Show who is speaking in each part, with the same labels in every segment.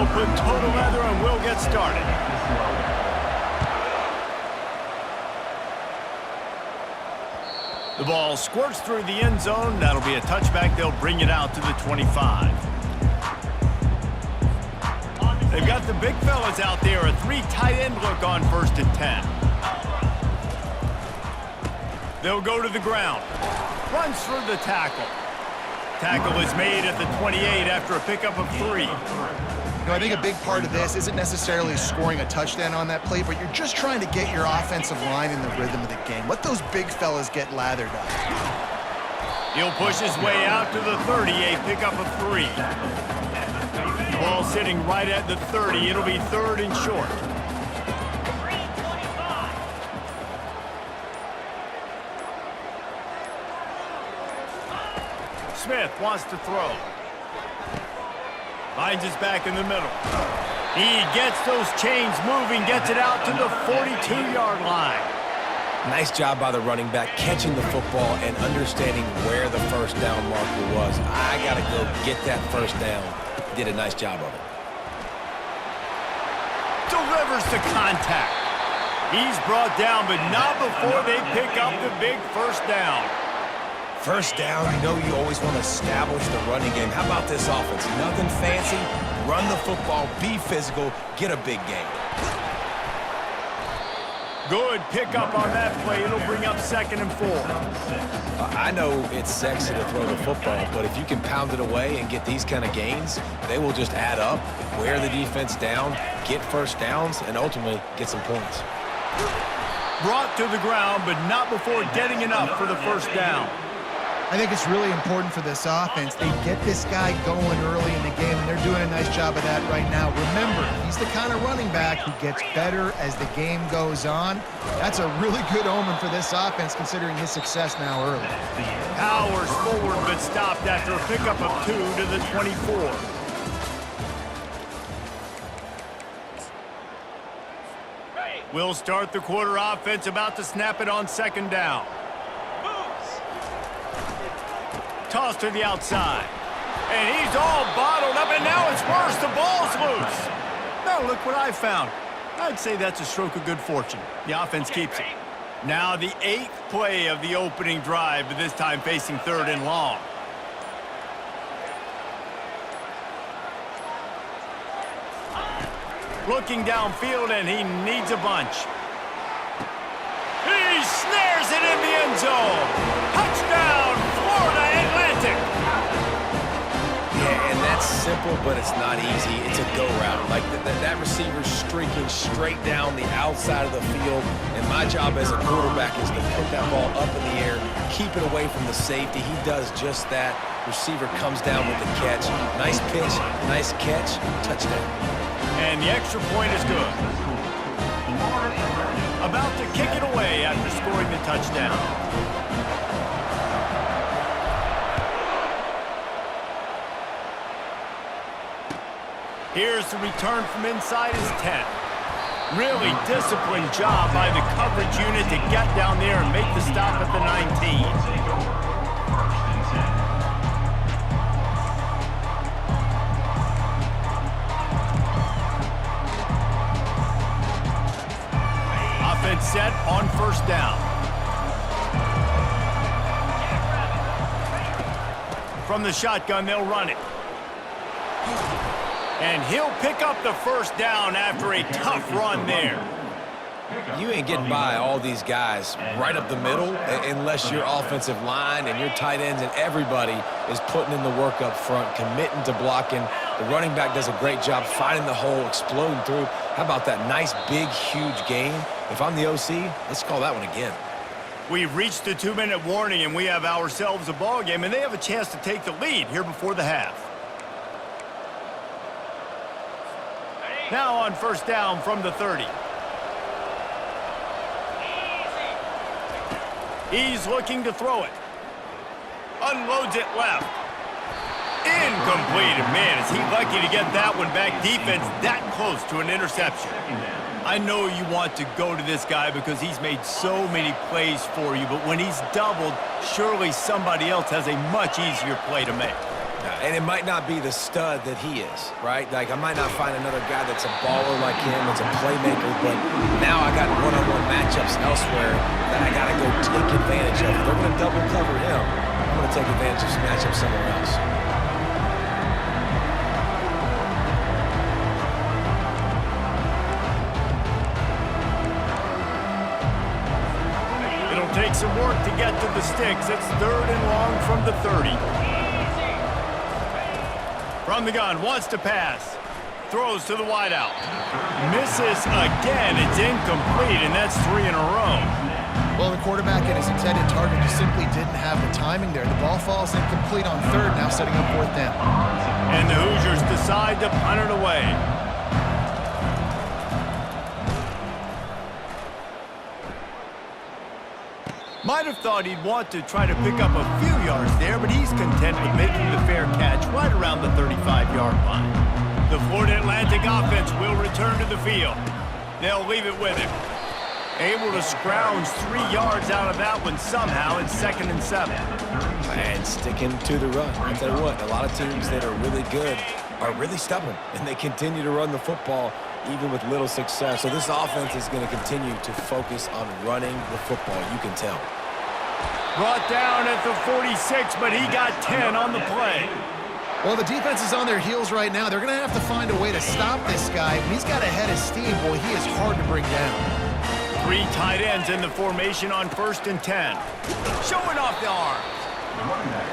Speaker 1: We'll put total leather and we'll get started. The ball squirts through the end zone. That'll be a touchback. They'll bring it out to the 25. They've got the big fellas out there. A 3 tight end look on 1st and 10. They'll go to the ground. Runs through the tackle. Tackle is made at the 28 after a pickup of 3.
Speaker 2: You know, I think a big part of this isn't necessarily scoring a touchdown on that play, but you're just trying to get your offensive line in the rhythm of the game. Let those big fellas get lathered up.
Speaker 1: He'll push his way out to the 30, a pickup of 3. Ball sitting right at the 30. It'll be 3rd and short. Smith wants to throw. Finds his back in the middle. He gets those chains moving, gets it out to the 42-yard line.
Speaker 3: Nice job by the running back catching the football and understanding where the first down marker was. I got to go get that first down. Did a nice job of it.
Speaker 1: Delivers to contact. He's brought down, but not before they pick up the big first down.
Speaker 3: First down, you know you always want to establish the running game. How about this offense? Nothing fancy. Run the football, be physical, get a big gain.
Speaker 1: Good pickup on that play. It'll bring up 2nd and 4.
Speaker 3: I know it's sexy to throw the football, but if you can pound it away and get these kind of gains, they will just add up, wear the defense down, get first downs, and ultimately get some points.
Speaker 1: Brought to the ground, but not before getting enough for the first down.
Speaker 2: I think it's really important for this offense. They get this guy going early in the game, and they're doing a nice job of that right now. Remember, he's the kind of running back who gets better as the game goes on. That's a really good omen for this offense, considering his success now early.
Speaker 1: Powers forward, but stopped after a pickup of 2 to the 24. We'll start the quarter offense, about to snap it on 2nd down. Toss to the outside. And he's all bottled up, and now it's worse. The ball's loose. Now look what I found. I'd say that's a stroke of good fortune. The offense keeps it. Now the 8th play of the opening drive, but this time facing 3rd and long. Looking downfield, and he needs a bunch. He snares it in the end zone. Touchdown, Florida Atlantic.
Speaker 3: Yeah, and that's simple, but it's not easy. It's a go route. Like that receiver's streaking straight down the outside of the field, and my job as a quarterback is to put that ball up in the air, keep it away from the safety. He does just that. Receiver comes down with the catch. Nice pitch, nice catch, touchdown.
Speaker 1: And the extra point is good. About to kick it away after scoring the touchdown. Here's the return from inside his 10. Really disciplined job by the coverage unit to get down there and make the stop at the 19. Set on 1st down. From the shotgun, they'll run it. And he'll pick up the 1st down after a tough run there.
Speaker 3: You ain't getting by all these guys right up the middle unless your offensive line and your tight ends and everybody is putting in the work up front, committing to blocking. The running back does a great job finding the hole, exploding through. How about that nice, big, huge gain? If I'm the OC, let's call that one again.
Speaker 1: We've reached the 2-minute warning, and we have ourselves a ball game, and they have a chance to take the lead here before the half. Now on 1st down from the 30. He's looking to throw it. Unloads it left. Incomplete. Man, is he lucky to get that one back. Defense that close to an interception. I know you want to go to this guy because he's made so many plays for you, but when he's doubled, surely somebody else has a much easier play to make.
Speaker 3: And it might not be the stud that he is, right? Like, I might not find another guy that's a baller like him, that's a playmaker, but now I got one-on-one matchups elsewhere that I got to go take advantage of. If they're going to double cover him, I'm going to take advantage of some matchups somewhere else.
Speaker 1: It'll take some work to get to the sticks. It's 3rd and long from the 30. From the gun, wants to pass. Throws to the wideout. Misses again. It's incomplete, and that's 3 in a row.
Speaker 2: Well, the quarterback and his intended target just simply didn't have the timing there. The ball falls incomplete on 3rd, now setting up 4th down.
Speaker 1: And the Hoosiers decide to punt it away. Might have thought he'd want to try to pick up a few yards there, but he's content with making the fair catch right around the 35-yard line. The Florida Atlantic offense will return to the field. They'll leave it with him. Able to scrounge 3 yards out of that one somehow. It's 2nd and 7.
Speaker 3: And sticking to the run. I'll tell you what, a lot of teams that are really good are really stubborn, and they continue to run the football even with little success. So this offense is going to continue to focus on running the football, you can tell.
Speaker 1: Brought down at the 46, but he got 10 on the play.
Speaker 2: Well, the defense is on their heels right now. They're going to have to find a way to stop this guy. When he's got a head of steam, boy, he is hard to bring down.
Speaker 1: 3 tight ends in the formation on 1st and 10. Showing off the arms.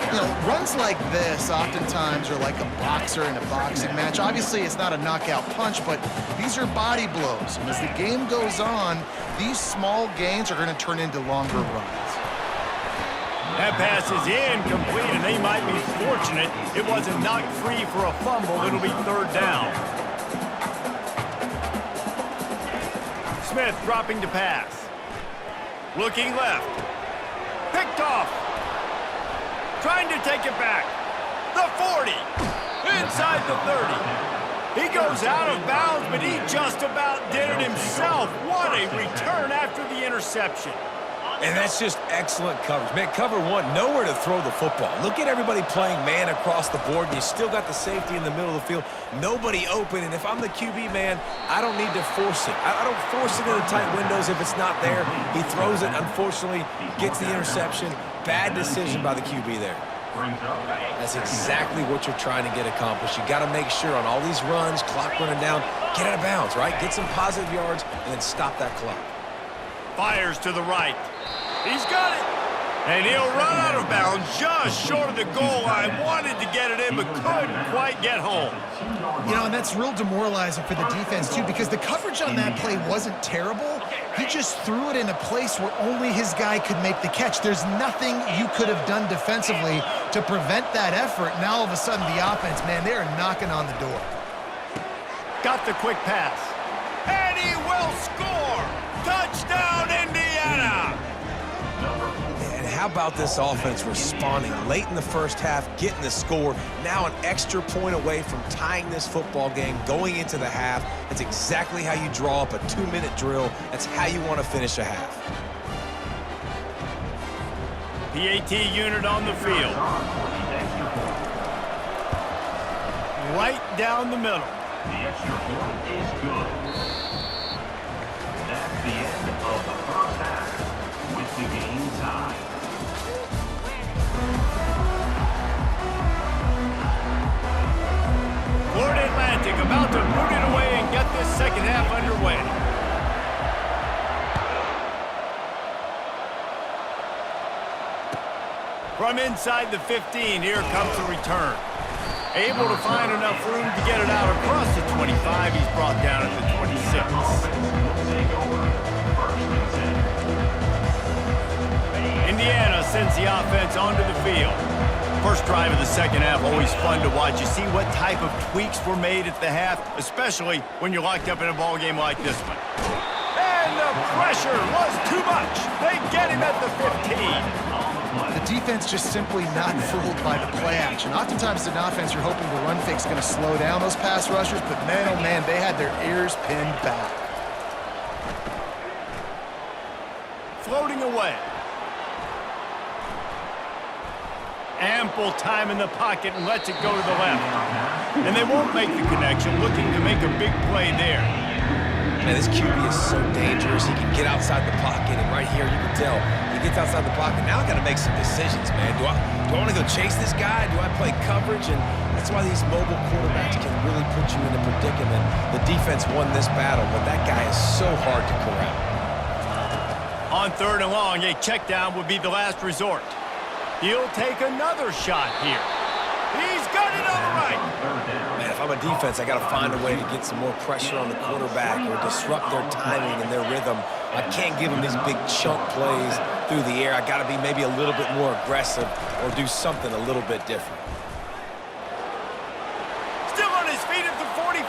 Speaker 2: You know, runs like this oftentimes are like a boxer in a boxing match. Obviously, it's not a knockout punch, but these are body blows. And as the game goes on, these small gains are going to turn into longer runs.
Speaker 1: That pass is incomplete, and they might be fortunate it wasn't knocked free for a fumble. It'll be 3rd down. Smith dropping to pass. Looking left. Picked off. Trying to take it back. The 40. Inside the 30. He goes out of bounds, but he just about did it himself. What a return after the interception.
Speaker 3: And that's just excellent coverage. Man, cover one, nowhere to throw the football. Look at everybody playing man across the board, and you still got the safety in the middle of the field. Nobody open, and if I'm the QB, man, I don't need to force it. I don't force it in the tight windows if it's not there. He throws it, unfortunately, gets the interception. Bad decision by the QB there. That's exactly what you're trying to get accomplished. You got to make sure on all these runs, clock running down, get out of bounds, right? Get some positive yards, and then stop that clock.
Speaker 1: Fires to the right. He's got it. And he'll run out of bounds just short of the goal line. Wanted to get it in, but couldn't quite get home.
Speaker 2: You know, and that's real demoralizing for the defense, too, because the coverage on that play wasn't terrible. He just threw it in a place where only his guy could make the catch. There's nothing you could have done defensively to prevent that effort. Now, all of a sudden, the offense, man, they are knocking on the door.
Speaker 1: Got the quick pass. And he will score. Touchdown, Indiana.
Speaker 3: And how about this offense responding late in the first half, getting the score, now an extra point away from tying this football game, going into the half. That's exactly how you draw up a 2-minute drill. That's how you want to finish a half.
Speaker 1: PAT unit on the field. Right down the middle.
Speaker 4: The extra point is good. That's the end of the first half with the game tied.
Speaker 1: Florida Atlantic about to boot it away and get this second half underway. From inside the 15, here comes the return. Able to find enough room to get it out across the 25. He's brought down at the 26. Indiana sends the offense onto the field. First drive of the second half, always fun to watch. You see what type of tweaks were made at the half, especially when you're locked up in a ball game like this one. And the pressure was too much. They get him at the 15.
Speaker 2: The defense just simply not fooled by the play action. Oftentimes, an offense, you're hoping the run fake's going to slow down those pass rushers, but man, oh man, they had their ears pinned back.
Speaker 1: Floating away. ample time in the pocket and lets it go to the left. And they won't make the connection, looking to make a big play there.
Speaker 3: Man, this QB is so dangerous. He can get outside the pocket, and right here you can tell he gets outside the pocket. Now I got to make some decisions, man. Do I want to go chase this guy? Do I play coverage? And that's why these mobile quarterbacks can really put you in a predicament. The defense won this battle, but that guy is so hard to corral.
Speaker 1: On 3rd and long, a check down would be the last resort. He'll take another shot here. He's got it on the right.
Speaker 3: Man, if I'm a defense, I got to find a way to get some more pressure on the quarterback or disrupt their timing and their rhythm. I can't give them these big chunk plays through the air. I got to be maybe a little bit more aggressive or do something a little bit different.
Speaker 1: Still on his feet at the 45.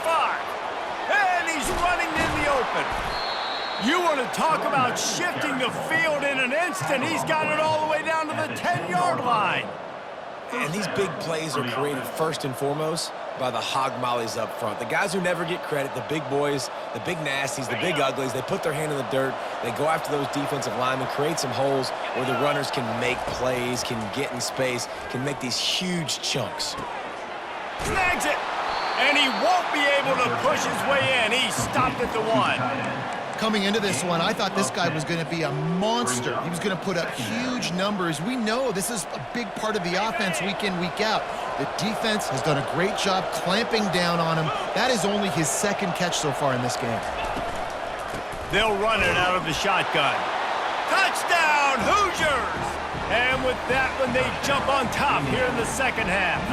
Speaker 1: And he's running in the open. You want to talk about shifting the field in an instant. He's got it all the way down to the 10-yard line.
Speaker 3: And these big plays are created first and foremost by the hog mollies up front. The guys who never get credit, the big boys, the big nasties, the big uglies, they put their hand in the dirt. They go after those defensive linemen, create some holes where the runners can make plays, can get in space, can make these huge chunks.
Speaker 1: Snags it. And he won't be able to push his way in. He stopped at the 1.
Speaker 2: Coming into this one, I thought this guy was going to be a monster. He was going to put up huge numbers. We know this is a big part of the offense week in, week out. The defense has done a great job clamping down on him. That is only his 2nd catch so far in this game.
Speaker 1: They'll run it out of the shotgun. Touchdown, Hoosiers! And with that one, they jump on top here in the 2nd half.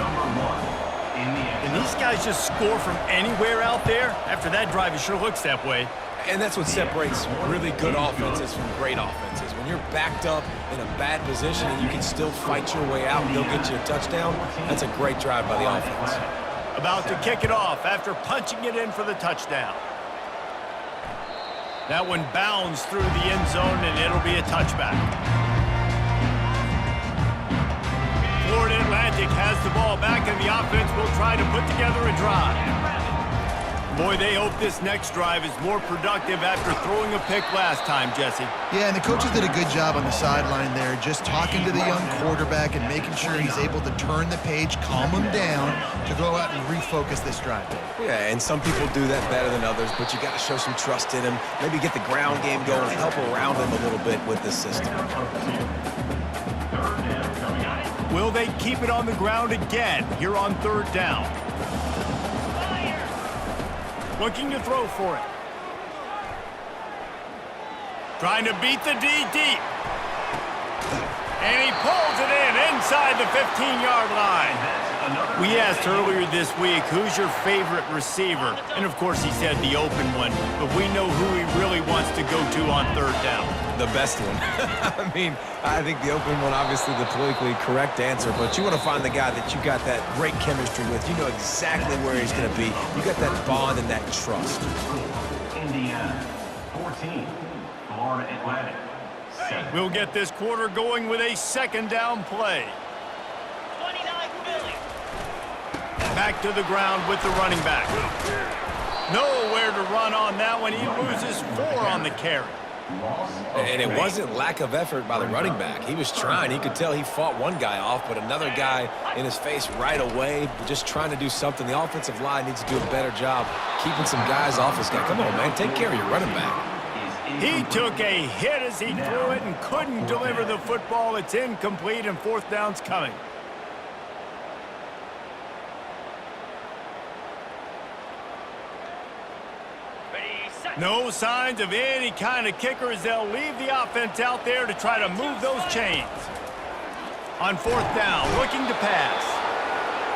Speaker 1: Can these guys just score from anywhere out there? After that drive, it sure looks that way.
Speaker 3: And that's what separates really good offenses from great offenses. When you're backed up in a bad position and you can still fight your way out and they'll get you a touchdown, that's a great drive by the offense.
Speaker 1: About to kick it off after punching it in for the touchdown. That one bounds through the end zone, and it'll be a touchback. Florida Atlantic has the ball back, and the offense will try to put together a drive. Boy, they hope this next drive is more productive after throwing a pick last time, Jesse.
Speaker 2: Yeah, and the coaches did a good job on the sideline there, just talking to the young quarterback and making sure he's able to turn the page, calm him down, to go out and refocus this drive.
Speaker 3: Yeah, and some people do that better than others, but you got to show some trust in him, maybe get the ground game going, help around him a little bit with this system.
Speaker 1: Will they keep it on the ground again here on 3rd down? Looking to throw for it. Trying to beat the D deep. And he pulls it in inside the 15-yard line. We asked earlier this week, who's your favorite receiver? And, of course, he said the open one. But we know who he really wants to go to on 3rd down.
Speaker 3: The best one. I mean, I think the open one, obviously the politically correct answer, but you want to find the guy that you got that great chemistry with. You know exactly where he's going to be. You got that bond and that trust.
Speaker 4: Indiana, 14. Florida Atlantic, 7.
Speaker 1: We'll get this quarter going with a 2nd down play.
Speaker 5: 29 Philly.
Speaker 1: Back to the ground with the running back. Nowhere to run on that one. He loses 4 on the carry.
Speaker 3: And it wasn't lack of effort by the running back. He was trying. He could tell he fought one guy off, but another guy in his face right away, just trying to do something. The offensive line needs to do a better job keeping some guys off his guy. Come on, man. Take care of your running back.
Speaker 1: He took a hit as he threw it and couldn't deliver the football. It's incomplete, and 4th down's coming. No signs of any kind of kicker as they'll leave the offense out there to try to move those chains. On 4th down, looking to pass.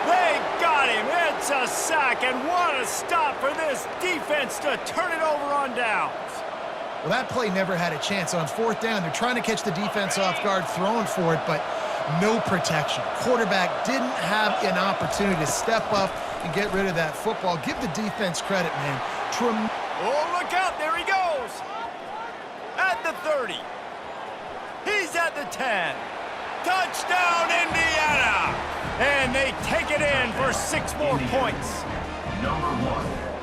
Speaker 1: They got him. It's a sack, and what a stop for this defense to turn it over on downs.
Speaker 2: Well, that play never had a chance. On 4th down, they're trying to catch the defense off guard, throwing for it, but no protection. Quarterback didn't have an opportunity to step up and get rid of that football. Give the defense credit, man.
Speaker 1: Oh, look out. There he goes. At the 30. He's at the 10. Touchdown, Indiana. And they take it in for 6 more points.
Speaker 4: Number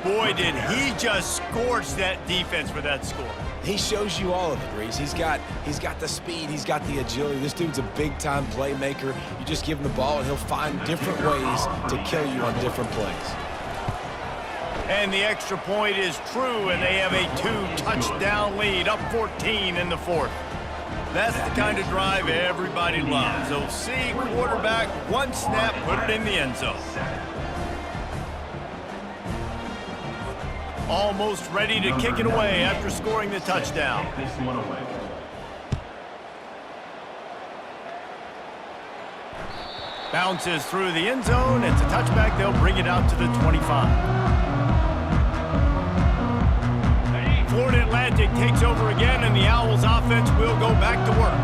Speaker 4: 1.
Speaker 1: Boy, did he just scorch that defense for that score.
Speaker 3: He shows you all of it, Reese. He's got the speed. He's got the agility. This dude's a big-time playmaker. You just give him the ball, and he'll find different ways to kill you on different plays.
Speaker 1: And the extra point is true, and they have a 2-touchdown lead, up 14 in the fourth. That's the kind of drive everybody loves. They'll see quarterback, one snap, put it in the end zone. Almost ready to kick it away after scoring the touchdown.
Speaker 4: This one away.
Speaker 1: Bounces through the end zone. It's a touchback. They'll bring it out to the 25. Florida Atlantic takes over again, and the Owls offense will go back to work.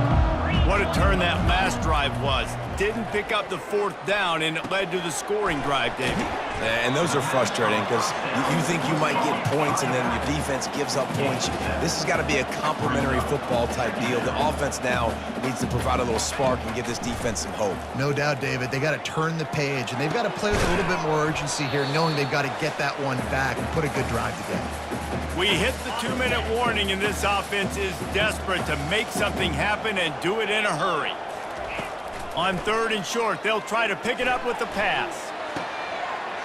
Speaker 1: What a turn that last drive was. Didn't pick up the fourth down, and it led to the scoring drive, David.
Speaker 3: And those are frustrating because you think you might get points and then your defense gives up points. This has got to be a complementary football type deal. The offense now needs to provide a little spark and give this defense some hope.
Speaker 2: No doubt, David. They got to turn the page, and they've got to play with a little bit more urgency here, knowing they've got to get that one back and put a good drive together.
Speaker 1: We hit the 2-minute warning, and this offense is desperate to make something happen and do it in a hurry. On 3rd and short, they'll try to pick it up with the pass.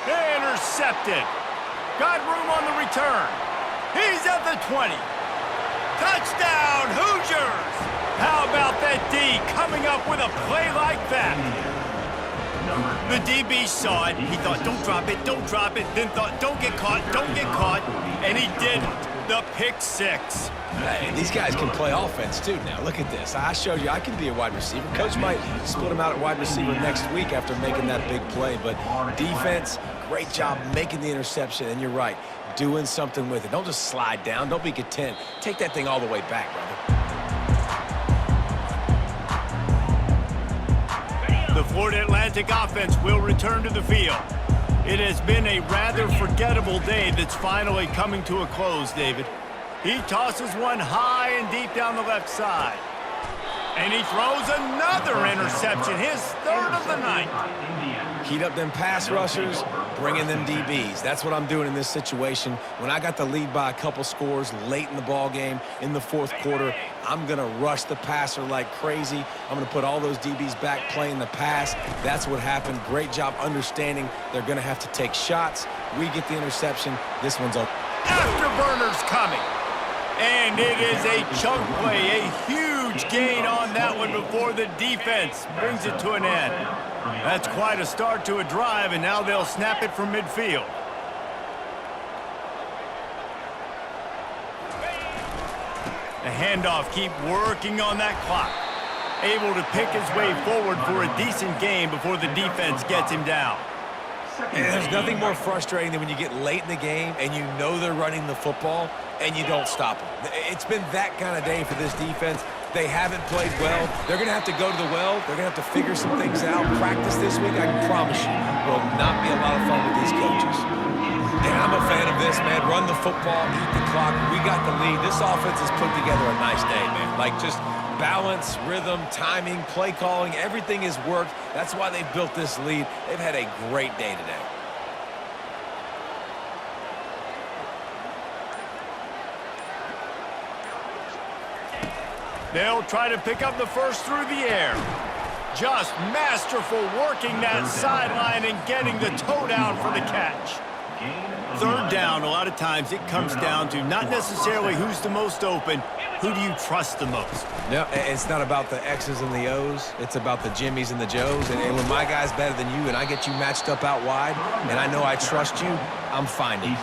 Speaker 1: Intercepted. Got room on the return. He's at the 20. Touchdown, Hoosiers! How about that D coming up with a play like that? The DB saw it. He thought, don't drop it, don't drop it. Then thought, don't get caught, don't get caught. And he didn't. The pick six.
Speaker 3: Hey, these guys can play offense, too, now. Look at this. I showed you I can be a wide receiver. Coach might split him out at wide receiver next week after making that big play. But defense, great job making the interception. And you're right, doing something with it. Don't just slide down. Don't be content. Take that thing all the way back, brother.
Speaker 1: The Florida Atlantic offense will return to the field. It has been a rather forgettable day that's finally coming to a close, David. He tosses one high and deep down the left side. And he throws another interception, his 3rd of the night.
Speaker 3: Heat up them pass rushers, bring in them DBs. That's what I'm doing in this situation. When I got the lead by a couple scores late in the ball game, in the 4th quarter, I'm going to rush the passer like crazy. I'm going to put all those DBs back playing the pass. That's what happened. Great job understanding they're going to have to take shots. We get the interception. This one's over.
Speaker 1: Afterburners coming. And it is a chunk play, a huge gain on that one before the defense brings it to an end. That's quite a start to a drive, and now they'll snap it from midfield. The handoff, keep working on that clock. Able to pick his way forward for a decent game before the defense gets him down.
Speaker 3: And there's nothing more frustrating than when you get late in the game and you know they're running the football and you don't stop them. It's been that kind of day for this defense. They haven't played well. They're going to have to go to the well. They're going to have to figure some things out. Practice this week, I can promise you, will not be a lot of fun with these coaches. And I'm a fan of this, man. Run the football, eat the clock. We got the lead. This offense has put together a nice day, man. Like just balance, rhythm, timing, play calling, everything has worked. That's why they built this lead. They've had a great day today.
Speaker 1: They'll try to pick up the first through the air. Just masterful working that sideline and getting the toe down for the catch. 3rd down, a lot of times it comes down to not necessarily who's the most open, who do you trust the most?
Speaker 3: No, it's not about the X's and the O's. It's about the Jimmys and the Joes. And when my guy's better than you and I get you matched up out wide and I know I trust you, I'm finding you.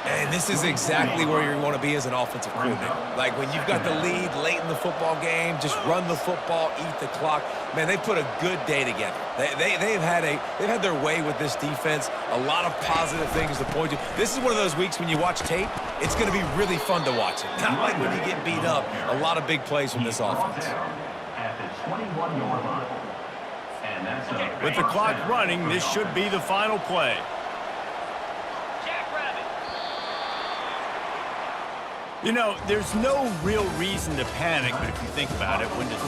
Speaker 3: And this is exactly where you want to be as an offensive coordinator. Like when you've got the lead late in the football game, just run the football, eat the clock. Man, they put a good day together. They've had their way with this defense. A lot of positive things to point to. This is one of those weeks when you watch tape, it's going to be really fun to watch it. Not like when you get beat up. A lot of big plays from this offense.
Speaker 4: At the 21-yard line. And that's
Speaker 1: With the clock running, this should be the final play. You know, there's no real reason to panic, but if you think about it, when does